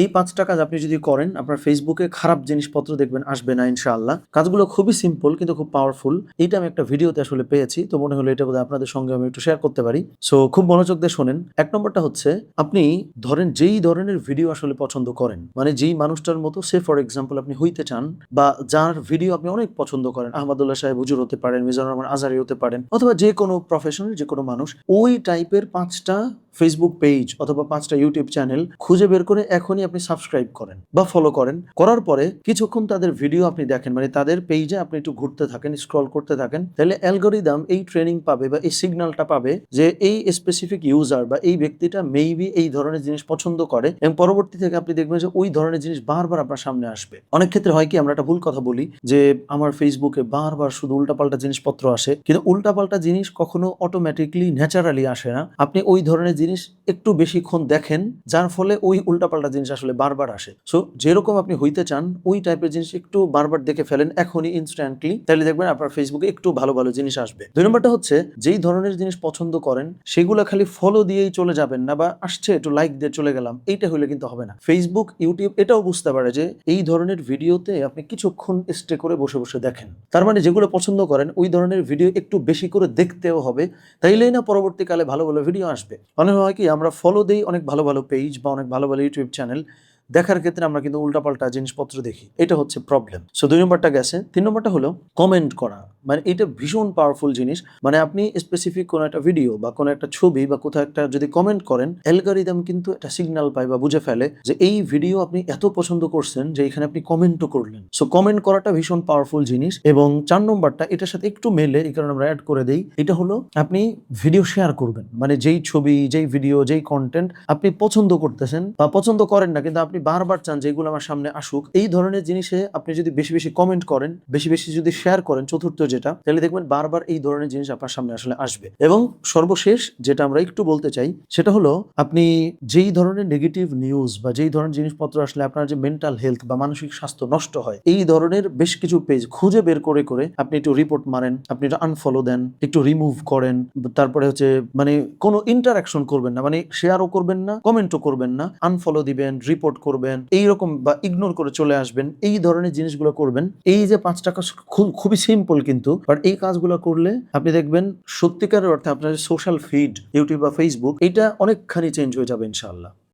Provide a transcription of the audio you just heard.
এই ৫টা কাজ আপনি যদি করেন আপনার ফেসবুকে খারাপ জিনিসপত্র দেখবেন আসবে না ইনশাআল্লাহ। কাজগুলো খুবই সিম্পল কিন্তু খুব পাওয়ারফুল। এইটা আমি একটা ভিডিওতে আসলে পেয়েছি। তো মনে হলো এটা বোধহয় আপনাদের সঙ্গে আমি একটু শেয়ার করতে পারি। সো খুব মনোযোগ দিয়ে শোনেন। ১ নম্বরটা হচ্ছে আপনি ধরেন যেই ধরনের ভিডিও আসলে পছন্দ করেন, মানে যেই মানুষটার মতো সে ফর এক্সাম্পল আপনি হইতে চান বা যার ভিডিও আপনি অনেক পছন্দ করেন, আহমদুল্লাহ সাহেব হুজুর হতে পারেন, মিজানুর রহমান আজহারী হতে পারেন অথবা যেকোনো প্রফেশনাল যেকোনো মানুষ ওই টাইপের ৫টা ফেসবুক পেজ অথবা ৫টা ইউটিউব চ্যানেল খুঁজে বের করে এখনই আপনি সাবস্ক্রাইব করেন বা ফলো করেন। করার পরে কিছুক্ষণ তাদের ভিডিও আপনি দেখেন, মানে তাদের পেজে আপনি একটু ঘুরতে থাকেন, স্ক্রল করতে থাকেন। তাহলে অ্যালগরিদম এই ট্রেনিং পাবে বা এই সিগন্যালটা পাবে যে এই স্পেসিফিক ইউজার বা এই ব্যক্তিটা মেবি এই ধরনের জিনিস পছন্দ করে এবং পরবর্তী থেকে আপনি দেখবেন যে ওই ধরনের জিনিস বারবার আপনার সামনে আসবে। অনেক ক্ষেত্রে হয় কি আমরা একটা ভুল কথা বলি যে আমার ফেসবুকে বারবার শুধু উল্টাপাল্টা জিনিসপত্র আসে, কিন্তু উল্টাপাল্টা জিনিস কখনো অটোমেটিকলি ন্যাচারালি আসে না। আপনি ওই ধরনের জিনিস একটু বেশিক্ষণ দেখেন যার ফলে ওই উল্টাপাল্টা জিনিস আসলে বারবার আসে। সো যেরকম আপনি হইতে চান ওই টাইপের জিনিস একটু বারবার দেখে ফেলেন এখনই ইনস্ট্যান্টলি, তাহলে দেখবেন আপনার ফেসবুকে একটু ভালো ভালো জিনিস আসবে। ২ নম্বরটা হচ্ছে যেই ধরনের জিনিস পছন্দ করেন সেগুলো খালি ফলো দিয়েই চলে যাবেন না বা আসছে একটু লাইক দিয়ে চলে গেলাম, এইটা হইলে কিন্তু হবে না। ফেসবুক ইউটিউব এটাও বুঝতে পারে যে এই ধরনের ভিডিওতে আপনি কিছুক্ষণ স্টে করে বসে বসে দেখেন, তার মানে যেগুলো পছন্দ করেন ওই ধরনের ভিডিও একটু বেশি করে দেখতেও হবে, তাইলেই না পরবর্তীকালে ভালো ভালো ভিডিও আসবে। অনেক হয় কি আমরা ফলো দেই অনেক ভালো ভালো পেজ বা অনেক ভালো ভালো ইউটিউব চ্যানেল, দেখার ক্ষেত্রে আমরা কিন্তু উল্টাপাল্টা জিনিসপত্র দেখি, এটা হচ্ছে প্রবলেম। সো ২ নম্বরটা গেছে। ৩ নম্বরটা হলো কমেন্ট করা। মানে এটা ভীষণ পাওয়ারফুল জিনিস। মানে আপনি স্পেসিফিক কোনো একটা ভিডিও বা কোনো একটা ছবি বা কোথাও একটা যদি কমেন্ট করেন, অ্যালগরিদম কিন্তু একটা সিগন্যাল পায় বা বুঝে ফেলে যে এই ভিডিও আপনি এত পছন্দ করছেন যে এখানে আপনি কমেন্টও করলেন। সো কমেন্ট করাটা ভীষণ পাওয়ারফুল জিনিস। এবং ৪ নম্বরটা এটার সাথে একটু মেলে, এই কারণে আমরা অ্যাড করে দেই। এটা হলো আপনি ভিডিও শেয়ার করবেন। মানে যেই ছবি, যেই ভিডিও, যেই কনটেন্ট আপনি পছন্দ করতেছেন বা পছন্দ করেন না কিন্তু আপনি বারবার চান যে এগুলো আমার সামনে আসুক, এই ধরনের জিনিসে আপনি যদি বেশি বেশি কমেন্ট করেন, বেশি বেশি যদি শেয়ার করেন, চতুর্থ যেটা, তাহলে দেখবেন বারবার এই ধরনের জিনিস আপনার সামনে আসলে আসবে। এবং সর্বশেষ যেটা আমরা একটু বলতে চাই সেটা হলো আপনি যেই ধরনের নেগেটিভ নিউজ বা যেই ধরনের জিনিসপত্র আসলে আপনার যে মেন্টাল হেলথ বা মানসিক স্বাস্থ্য নষ্ট হয়, এই ধরনের বেশ কিছু পেজ খুঁজে বের করে করে আপনি একটু রিপোর্ট মারেন, আপনি একটু আনফলো দেন, একটু রিমুভ করেন। তারপরে হচ্ছে মানে কোনো ইন্টারাকশন করবেন না, মানে শেয়ারও করবেন না, কমেন্টও করবেন না, আনফলো দিবেন, রিপোর্ট করবেন, এইরকম বা ইগনোর করে চলে আসবেন। এই ধরনের জিনিসগুলো করবেন। এই যে ৫টা কাজ খুবই সিম্পল কিন্তু, বাট এই কাজগুলো করলে আপনি দেখবেন সত্যিকারের অর্থে আপনার সোশ্যাল ফিড ইউটিউব বা ফেসবুক এটা অনেকখানি চেঞ্জ হয়ে যাবে ইনশাআল্লাহ।